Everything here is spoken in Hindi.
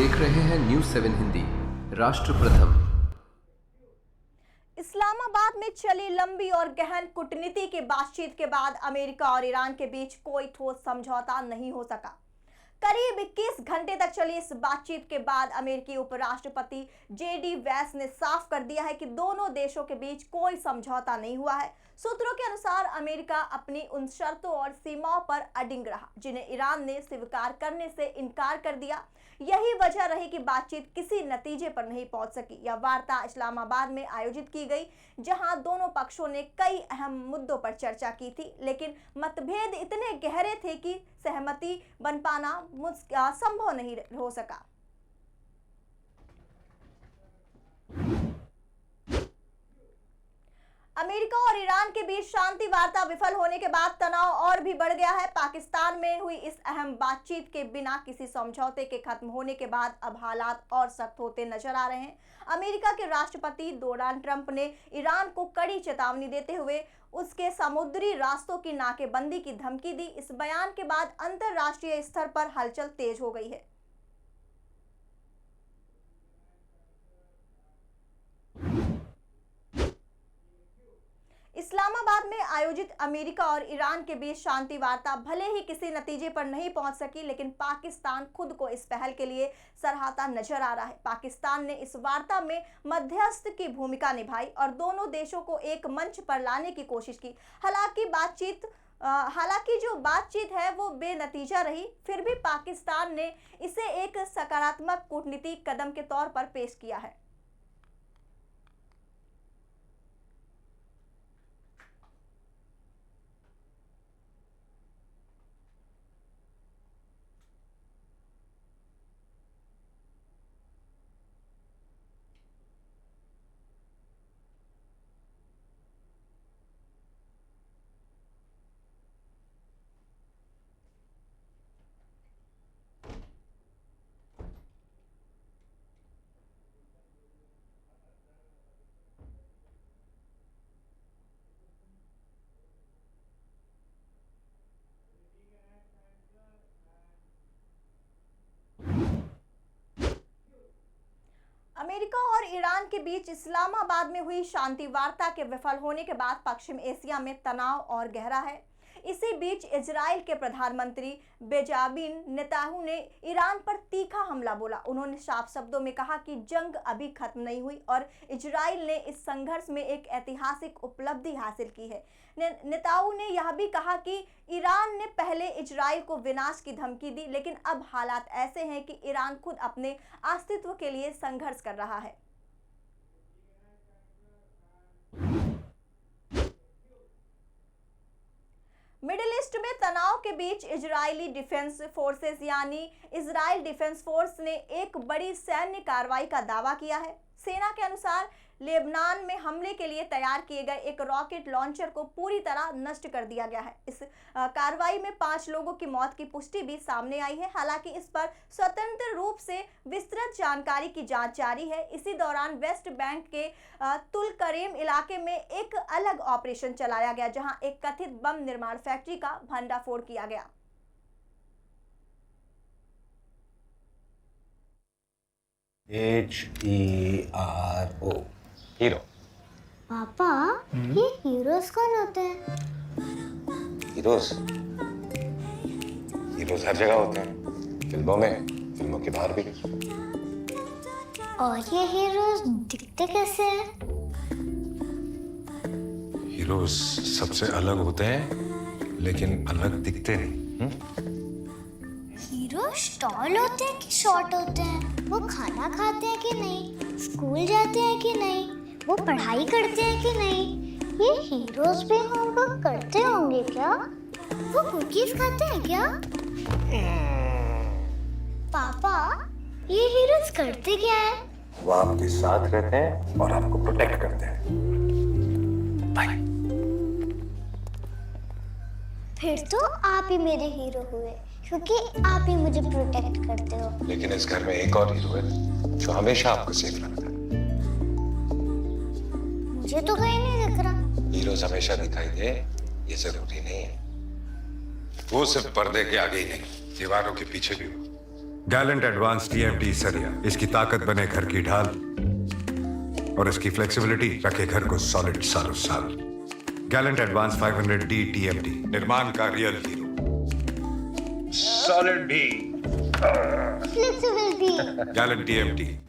देख रहे हैं न्यूज़ 7 हिंदी। राष्ट्र प्रथम। इस्लामाबाद में चली लंबी और गहन कूटनीति की बातचीत के बाद अमेरिका और ईरान के बीच कोई ठोस समझौता नहीं हो सका। करीब 21 घंटे तक चली इस बातचीत के बाद अमेरिकी उपराष्ट्रपति जेडी वैंस ने साफ कर दिया है कि दोनों देशों के बीच कोई समझौता नहीं हुआ है। सूत्रों के अनुसार अमेरिका अपनी उन शर्तों और सीमाओं पर अडिग रहा जिन्हें ईरान ने स्वीकार करने से इनकार कर दिया। यही वजह रही कि बातचीत किसी नतीजे पर नहीं पहुंच सकी। यह वार्ता इस्लामाबाद में आयोजित की गई, जहां दोनों पक्षों ने कई अहम मुद्दों पर चर्चा की थी, लेकिन मतभेद इतने गहरे थे कि सहमति बन पाना संभव नहीं हो सका। अमेरिका और ईरान के बीच शांति वार्ता विफल होने के बाद तनाव और भी बढ़ गया है। पाकिस्तान में हुई इस अहम बातचीत के बिना किसी समझौते के खत्म होने के बाद अब हालात और सख्त होते नजर आ रहे हैं। अमेरिका के राष्ट्रपति डोनाल्ड ट्रंप ने ईरान को कड़ी चेतावनी देते हुए उसके समुद्री रास्तों की नाकेबंदी की धमकी दी। इस बयान के बाद अंतरराष्ट्रीय स्तर पर हलचल तेज हो गई है। इस्लामाबाद में आयोजित अमेरिका और ईरान के बीच शांति वार्ता भले ही किसी नतीजे पर नहीं पहुंच सकी, लेकिन पाकिस्तान खुद को इस पहल के लिए सराहता नजर आ रहा है। पाकिस्तान ने इस वार्ता में मध्यस्थ की भूमिका निभाई और दोनों देशों को एक मंच पर लाने की कोशिश की। हालांकि जो बातचीत है वो बेनतीजा रही, फिर भी पाकिस्तान ने इसे एक सकारात्मक कूटनीतिक कदम के तौर पर पेश किया है। अमेरिका और ईरान के बीच इस्लामाबाद में हुई शांति वार्ता के विफल होने के बाद पश्चिम एशिया में तनाव और गहरा है। इसी बीच इजराइल के प्रधानमंत्री बेंजामिन नेतन्याहू ने ईरान पर तीखा हमला बोला। उन्होंने साफ शब्दों में कहा कि जंग अभी खत्म नहीं हुई और इजराइल ने इस संघर्ष में एक ऐतिहासिक उपलब्धि हासिल की है। नेतन्याहू ने यह भी कहा कि ईरान ने पहले इजराइल को विनाश की धमकी दी, लेकिन अब हालात ऐसे हैं कि ईरान खुद अपने अस्तित्व के लिए संघर्ष कर रहा है। मिडिल ईस्ट में तनाव के बीच इजरायली डिफेंस फोर्सेस यानी इजराइल डिफेंस फोर्स ने एक बड़ी सैन्य कार्रवाई का दावा किया है। सेना के अनुसार लेबनान में हमले के लिए तैयार किए गए एक रॉकेट लॉन्चर को पूरी तरह नष्ट कर दिया गया है। इस कार्रवाई में 5 लोगों की मौत की पुष्टि भी सामने आई है। हालांकि इस पर स्वतंत्र रूप से विस्तृत जानकारी की जांच जारी है। इसी दौरान वेस्ट बैंक के तुल करीम इलाके में एक अलग ऑपरेशन चलाया गया, जहां एक कथित बम निर्माण फैक्ट्री का भंडाफोड़ किया गया। HERO hero. पापा, ये हीरोज कौन होते हैं? हीरोज हर जगह होते हैं, फिल्मों में, फिल्मों के बाहर भी। और ये हीरोज दिखते कैसे हैं? हीरोज सबसे अलग होते हैं, लेकिन अलग दिखते नहीं। हीरोज टॉल होते हैं कि शॉर्ट होते हैं? वो खाना खाते हैं कि नहीं? स्कूल जाते हैं कि नहीं? वो पढ़ाई करते हैं कि नहीं? ये हीरोज भी होमवर्क करते होंगे क्या? वो कुकीज खाते हैं क्या? पापा, ये हीरोज करते क्या है? वो आपके साथ रहते हैं और आपको प्रोटेक्ट करते हैं। बाय। फिर तो आप ही मेरे हीरो हुए, क्योंकि आप ही मुझे प्रोटेक्ट करते हो। लेकिन इस घर में एक और हीरो है जो हमेशा आपको सेफ रखता है। मुझे तो कहीं नहीं दिख रहा। हीरोज हमेशा दिखाई दे ये जरूरी नहीं है। वो सिर्फ पर्दे के आगे ही नहीं, दीवारों के पीछे भी हो। गैलेंट एडवांस टीएमटी सरिया, इसकी ताकत बने घर की ढाल और इसकी फ्लेक्सिबिलिटी रखे घर को सॉलिड सालों साल। गैलेंट एडवांस 500D टीएमटी, निर्माण का रियल हीरो। सॉलिड भी। फ्लेक्सिबिलिटी। Gallant TMT.